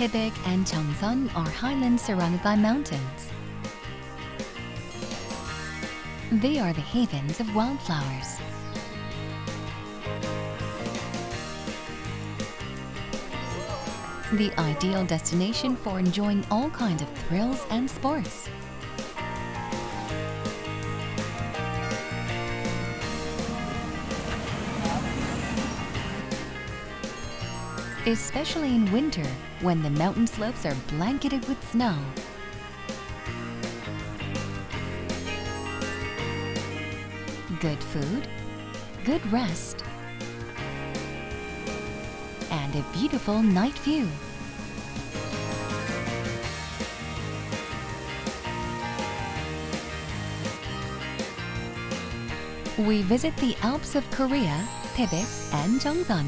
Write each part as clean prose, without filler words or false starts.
Taebaek and Jeongseon are highlands surrounded by mountains. They are the havens of wildflowers. The ideal destination for enjoying all kinds of thrills and sports. Especially in winter, when the mountain slopes are blanketed with snow. Good food, good rest, and a beautiful night view. We visit the Alps of Korea, Taebaek and Jeongseon.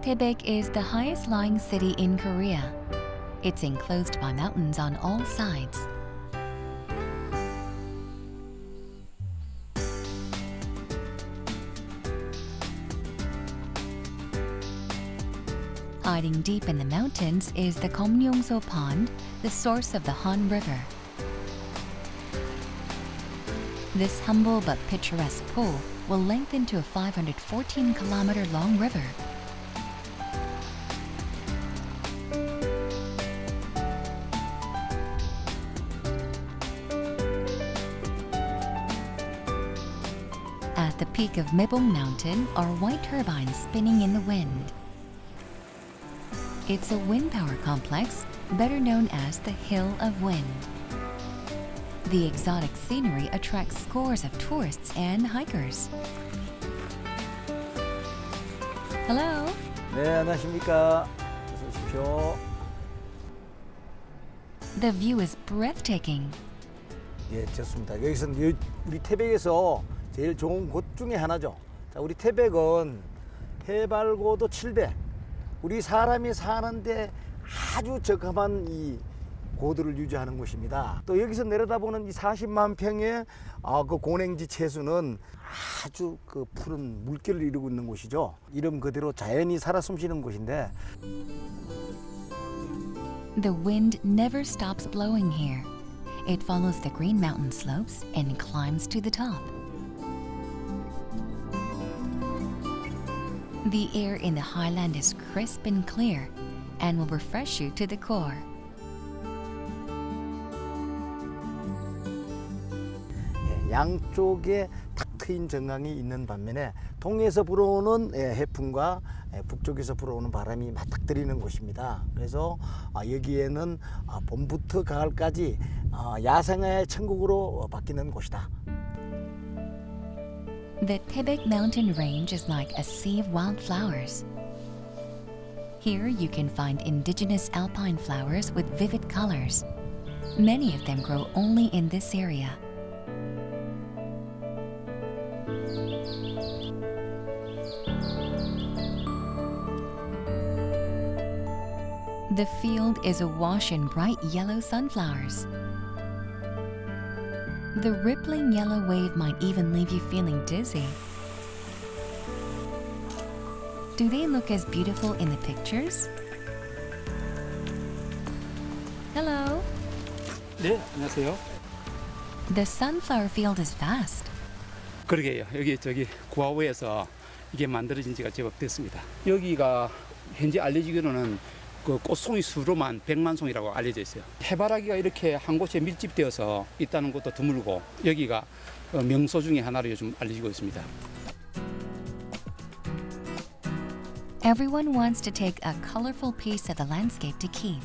Taebaek is the highest lying city in Korea. It's enclosed by mountains on all sides. Hiding deep in the mountains is the Gyeongseon Pond, the source of the Han River. This humble but picturesque pool will lengthen to a 514-kilometer-long river. At the peak of Mebong Mountain are white turbines spinning in the wind. It's a wind power complex, better known as the Hill of Wind. The exotic scenery attracts scores of tourists and hikers. Hello. 네, 안녕하십니까. 어서 오십시오. The view is breathtaking. 예, 좋습니다. 여기서는 우리 태백에서 제일 좋은 곳 중에 하나죠. 자, 우리 태백은 해발고도 700. 우리 사람이 사는데 아주 적합한 이 고도를 유지하는 곳입니다. 또 여기서 내려다보는 이 40만 평의 그 고냉지 채수는 아주 그 푸른 물결을 이루고 있는 곳이죠. 이름 그대로 자연이 살아 숨쉬는 곳인데. The wind never stops blowing here. It follows the green mountain slopes and climbs to the top. The air in the highland is crisp and clear and will refresh you to the core. 양쪽에 탁 트인 정강이 있는 반면에 동에서 불어오는 해풍과 북쪽에서 불어오는 바람이 맞닥뜨리는 곳입니다. 그래서 여기에는 봄부터 가을까지 야생의 천국으로 바뀌는 곳이다. The Taebaek mountain range is like a sea of wildflowers. Here you can find indigenous alpine flowers with vivid colors. Many of them grow only in this area. The field is awash in bright yellow sunflowers. The rippling yellow wave might even leave you feeling dizzy. Do they look as beautiful in the pictures? Hello. 네, 안녕하세요. The sunflower field is vast. 그러게요. 여기 구아우에서 이게 만들어진 지가 제법 됐습니다. 여기가 현재 알려지기로는 그 꽃송이 수로만 100만 송이라고 알려져 있어요. 해바라기가 이렇게 한 곳에 밀집되어서 있다는 것도 드물고 여기가 명소 중에 하나로 요즘 알려지고 있습니다. Everyone wants to take a colorful piece of the landscape to keep.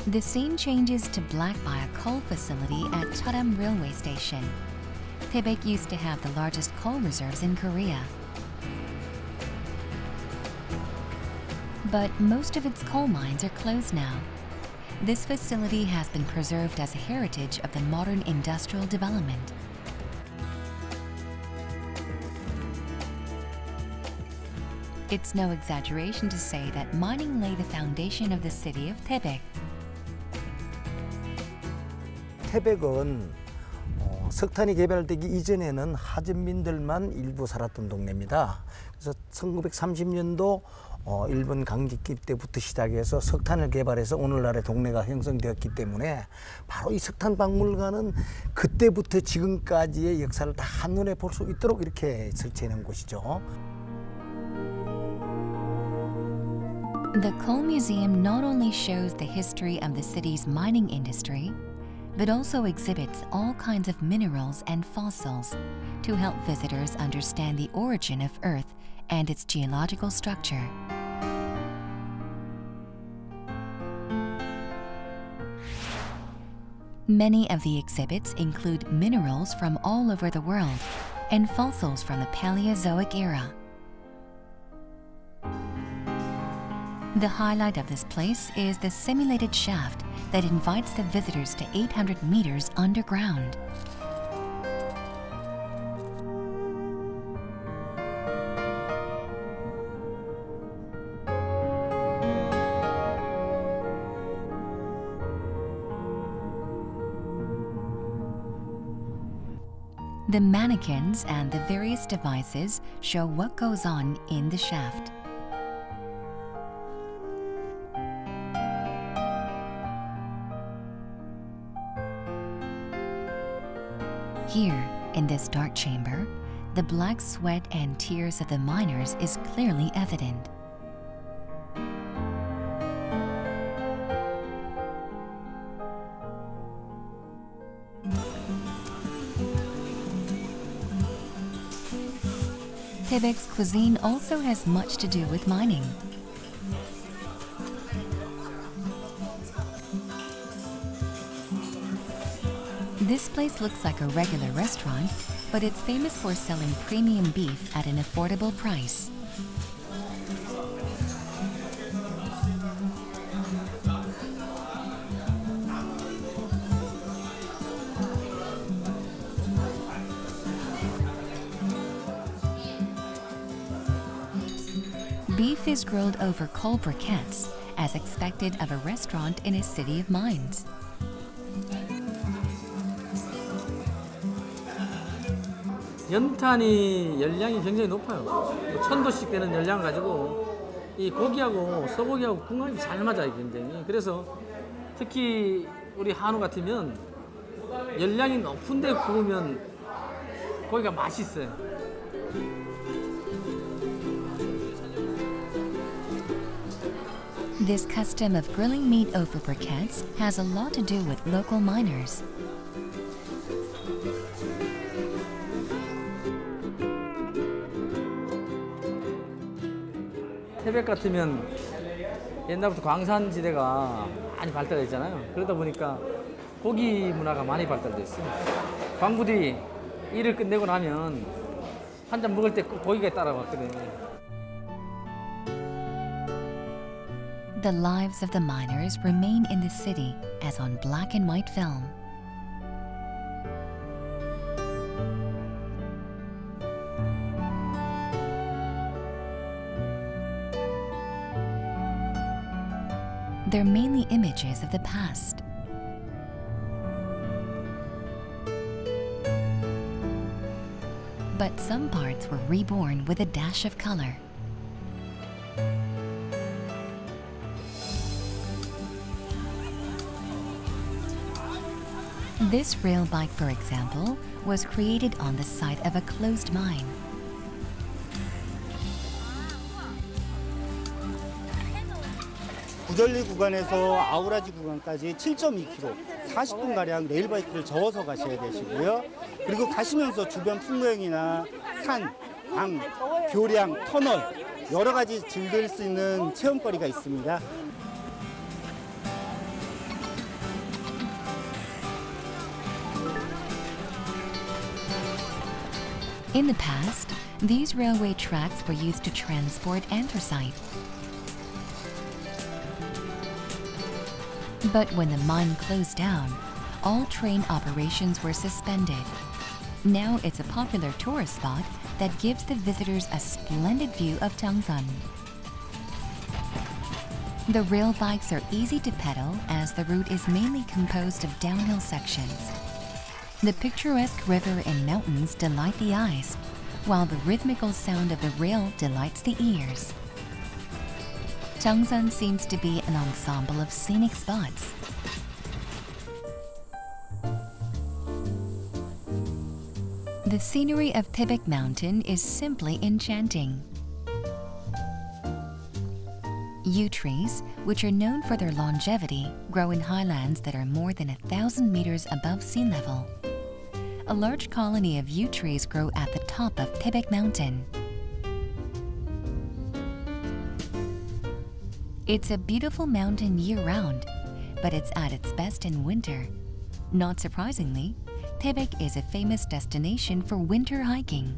The scene changes to black by a coal facility at Cheoram Railway Station. Taebaek used to have the largest coal reserves in Korea. But most of its coal mines are closed now. this facility has been preserved as a heritage of the modern industrial development. It's no exaggeration to say that mining laid the foundation of the city of Taebaek. 태백은 석탄이 개발되기 이전에는 하전민들만 일부 살았던 동네입니다. 그래서 1930년도 일본 강직기 때부터 시작해서 석탄을 개발해서 오늘날의 동네가 형성되었기 때문에 바로 이 석탄 박물관은 그때부터 지금까지의 역사를 다 한눈에 볼 수 있도록 이렇게 설치해 놓은 곳이죠. The Coal Museum not only shows the history of the city's mining industry, but also exhibits all kinds of minerals and fossils to help visitors understand the origin of Earth and its geological structure. Many of the exhibits include minerals from all over the world and fossils from the Paleozoic era. The highlight of this place is the simulated shaft that invites the visitors to 800 meters underground. The mannequins and the various devices show what goes on in the shaft. Here, in this dark chamber, the black sweat and tears of the miners is clearly evident. Taebaek's cuisine also has much to do with mining. This place looks like a regular restaurant, but it's famous for selling premium beef at an affordable price. Beef is grilled over coal briquettes, as expected of a restaurant in a city of mines. 연탄이 열량이 굉장히 높아요. 1000도씩 되는 열량을 가지고 이 고기하고 소고기하고 궁합이 잘 맞아요, 굉장히. 그래서 특히 우리 한우 같으면 열량이 높은데 구우면 고기가 맛있어요. This custom of grilling meat over briquettes has a lot to do with local miners. 태백 같으면 옛날부터 광산지대가 많이 발달해 있잖아요. 그러다 보니까 고기 문화가 많이 발달돼 있어요. 광부들이 일을 끝내고 나면 한 잔 먹을 때 고기가 따라왔거든요. The lives of the miners remain in the city as on black and white film. They're mainly images of the past. But some parts were reborn with a dash of color. This rail bike, for example, was created on the site of a closed mine. 구절리 구간에서 아우라지 구간까지 7.2km, 40분가량 레일바이크를 저어서 가셔야 되시고요. 그리고 가시면서 주변 풍경이나 산, 강, 교량, 터널 여러 가지 즐길 수 있는 체험거리가 있습니다. In the past, these railway tracks were used to transport anthracite. But when the mine closed down, all train operations were suspended. Now it's a popular tourist spot that gives the visitors a splendid view of Jeongseon. The rail bikes are easy to pedal as the route is mainly composed of downhill sections. The picturesque river and mountains delight the eyes, while the rhythmical sound of the rail delights the ears. Jeongseon seems to be an ensemble of scenic spots. The scenery of Taebaek Mountain is simply enchanting. Yew trees, which are known for their longevity, grow in highlands that are more than 1,000 meters above sea level. A large colony of yew trees grow at the top of Taebaek Mountain. It's a beautiful mountain year-round, but it's at its best in winter. Not surprisingly, Taebaek is a famous destination for winter hiking.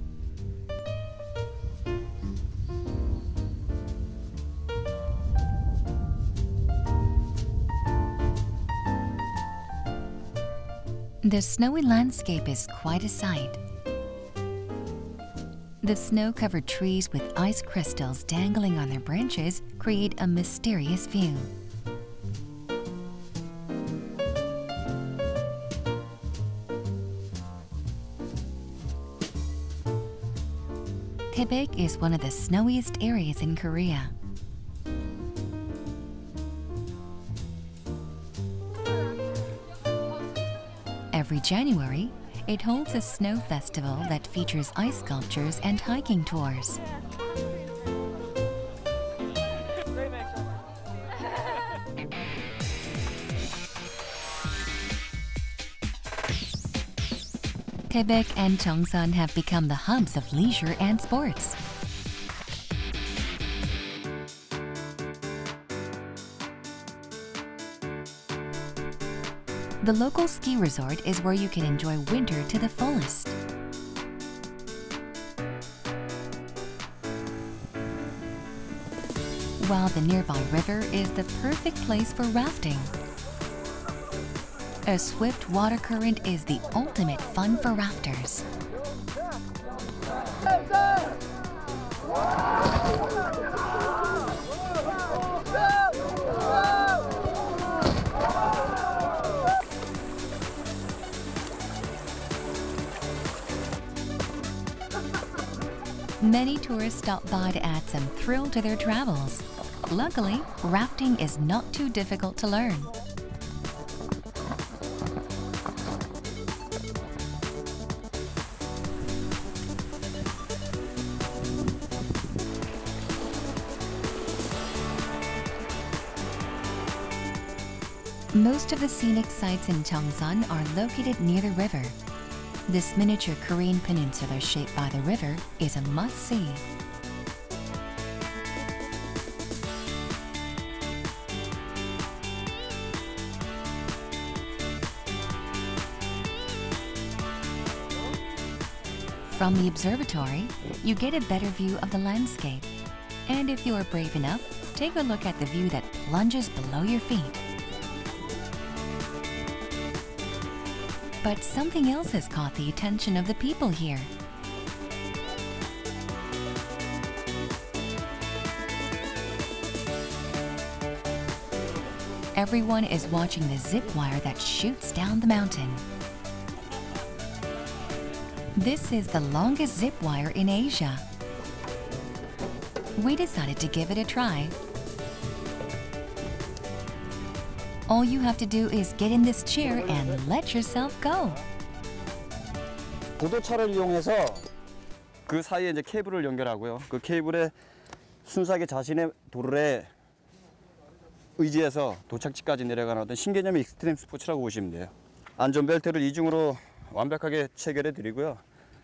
The snowy landscape is quite a sight. The snow-covered trees with ice crystals dangling on their branches create a mysterious view. Taebaek is one of the snowiest areas in Korea. Every January, it holds a snow festival that features ice sculptures and hiking tours. Taebaek and Jeongseon have become the hubs of leisure and sports. The local ski resort is where you can enjoy winter to the fullest. While the nearby river is the perfect place for rafting. A swift water current is the ultimate fun for rafters. Many tourists stop by to add some thrill to their travels. Luckily, rafting is not too difficult to learn. Most of the scenic sites in Jeongseon are located near the river. This miniature Korean peninsula shaped by the river is a must-see. From the observatory, you get a better view of the landscape. And if you are brave enough, take a look at the view that plunges below your feet. But something else has caught the attention of the people here. Everyone is watching the zip wire that shoots down the mountain. This is the longest zip wire in Asia. We decided to give it a try. All you have to do is get in this chair and let yourself go. 보도차를 이용해서 그 사이에 이제 케이블을 연결하고요. 그 케이블에 순수하게 자신의 도르에 의지해서 도착지까지 내려가는 어떤 신개념의 익스트림 스포츠라고 보시면 돼요. 안전벨트를 이중으로 완벽하게 체결해 드리고요.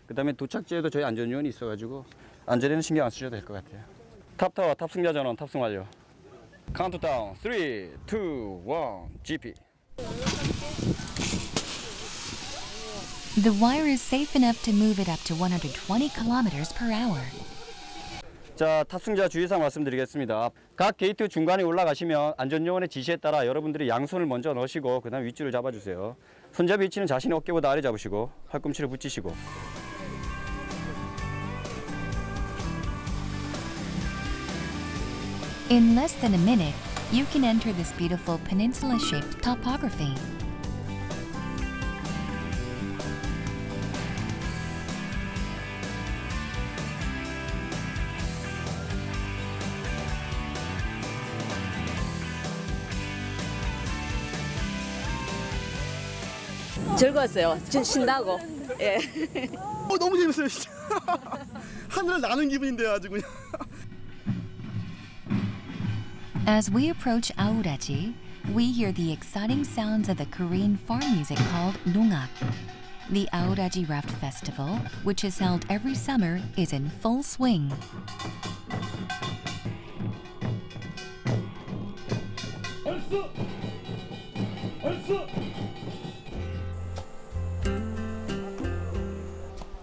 그다음에 도착지에도 저희 안전요원이 있어가지고 안전에는 신경 안 쓰셔도 될 것 같아요. 탑타워 탑승자 전원 탑승 완료. 카운트다운 3, 2, 1, GP. The wire is safe enough to move it up to 120 kilometers per hour. 자, 탑승자 주의사항 말씀드리겠습니다. 각 게이트 중간에 올라가시면 안전요원의 지시에 따라 여러분들이 양손을 먼저 넣으시고 그 다음 윗줄을 잡아주세요. 손잡이 위치는 자신의 어깨보다 아래 잡으시고 팔꿈치를 붙이시고. In less than a minute, you can enter this beautiful peninsula-shaped topography. 즐거웠어요. 신나고. 예. 너무 재밌어요, 진짜. 하늘을 나는 기분인데요, 아주 그냥. As we approach Auraji, we hear the exciting sounds of the Korean farm music called Nongak. The Auraji Raft Festival, which is held every summer, is in full swing.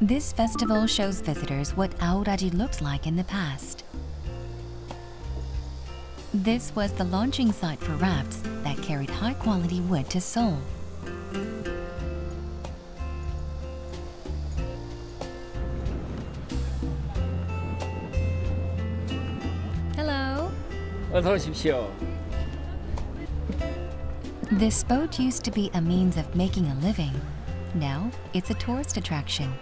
This festival shows visitors what Auraji looked like in the past. This was the launching site for rafts that carried high-quality wood to Seoul. Hello. 어서 오십시오. This boat used to be a means of making a living. Now it's a tourist attraction.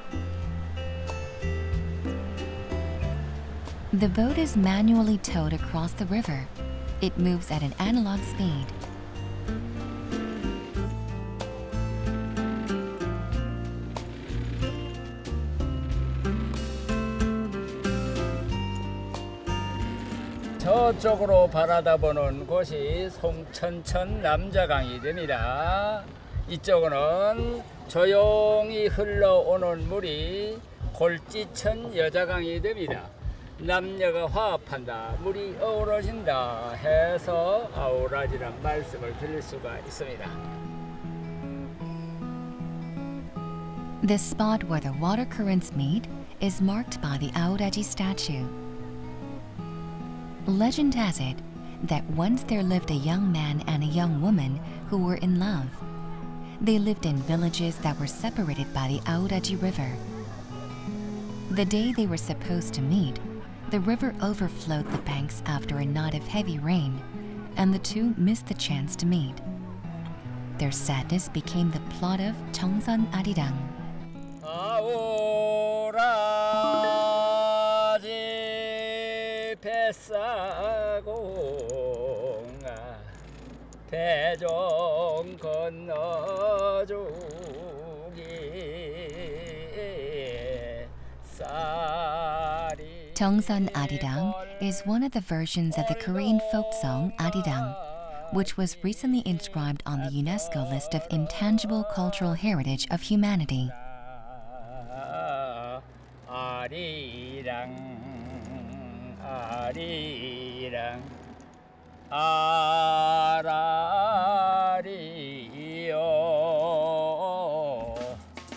The boat is manually towed across the river. It moves at an analog speed. 저쪽으로 바라다보는 곳이 송천천 남자강이 됩니다. 이쪽은 조용히 흘러오는 물이 골지천 여자강이 됩니다. 남녀가 화합한다, 물이 어우러진다 해서 아우라지란 말씀을 드릴 수가 있습니다. The spot where the water currents meet is marked by the Auraji statue. Legend has it that once there lived a young man and a young woman who were in love. They lived in villages that were separated by the Auraji River. The day they were supposed to meet, the river overflowed the banks after a night of heavy rain, and the two missed the chance to meet. Their sadness became the plot of Jeongseon Arirang. 아우라지 뱃사공아 배좀 건너주기 쌀이. Jeongseon Arirang is one of the versions of the Korean folk song Arirang, which was recently inscribed on the UNESCO list of intangible cultural heritage of humanity. 아리랑 아리랑 아라리요.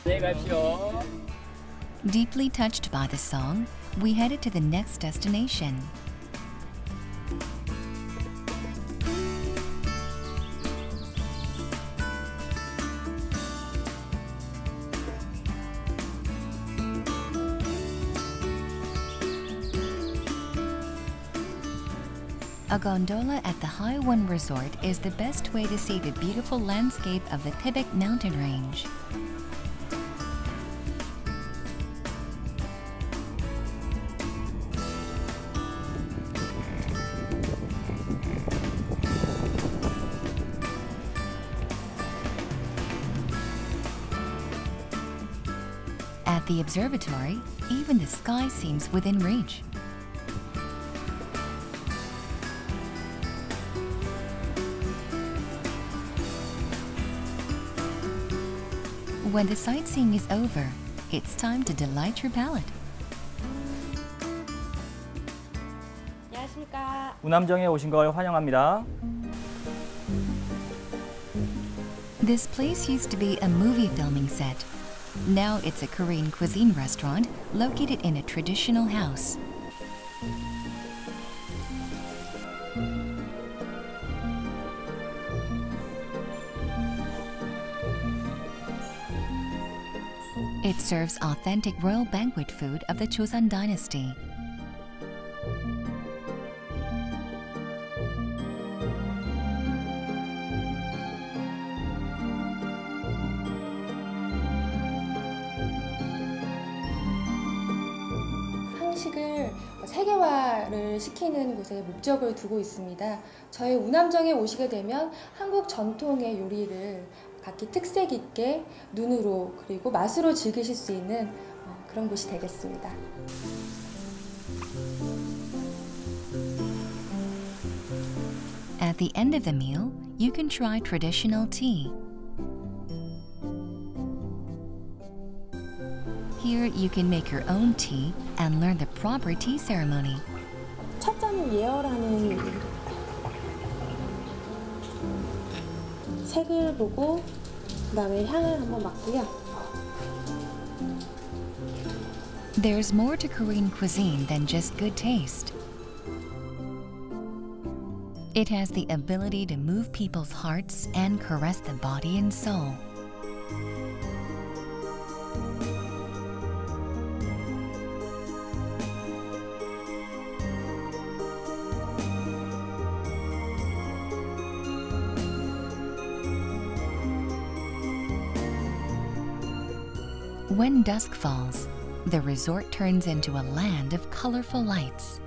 네 가시오. Deeply touched by the song, we headed to the next destination. A gondola at the Haiwon Resort is the best way to see the beautiful landscape of the Taebaek mountain range. At the observatory, even the sky seems within reach. When the sightseeing is over, it's time to delight your palate. 안녕하십니까. 우남정에 오신 걸 환영합니다. This place used to be a movie filming set. Now it's a Korean cuisine restaurant located in a traditional house. It serves authentic royal banquet food of the Joseon dynasty. 한식을 세계화를 시키는 곳에 목적을 두고 있습니다. 저희 우남정에 오시게 되면 한국 전통의 요리를 각기 특색 있게 눈으로 그리고 맛으로 즐기실 수 있는 그런 곳이 되겠습니다. At the end of the meal, you can try traditional tea. Here you can make your own tea and learn the proper tea ceremony. 첫 잔을 예열하는 색을 보고 그다음에 향을 한번 맡고요. There's more to Korean cuisine than just good taste. It has the ability to move people's hearts and caress the body and soul. When dusk falls, the resort turns into a land of colorful lights.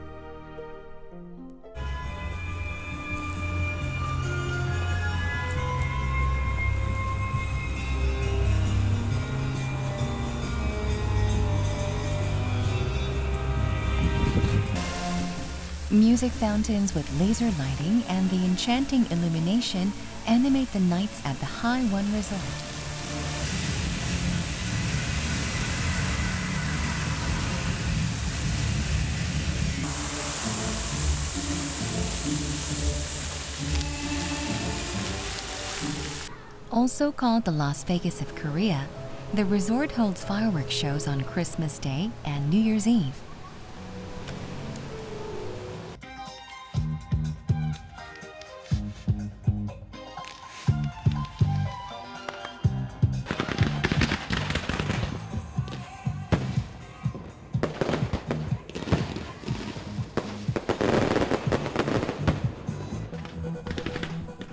Music fountains with laser lighting and the enchanting illumination animate the nights at the High One Resort. Also called the Las Vegas of Korea, the resort holds fireworks shows on Christmas Day and New Year's Eve.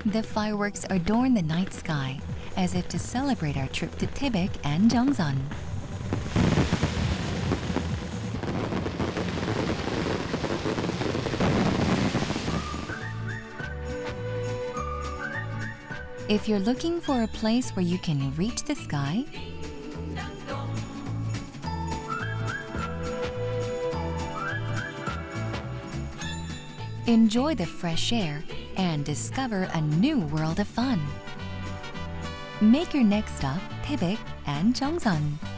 The fireworks adorn the night sky as if to celebrate our trip to Taebaek and Jeongseon. If you're looking for a place where you can reach the sky, enjoy the fresh air, and discover a new world of fun. Make your next stop Taebaek and Jeongseon.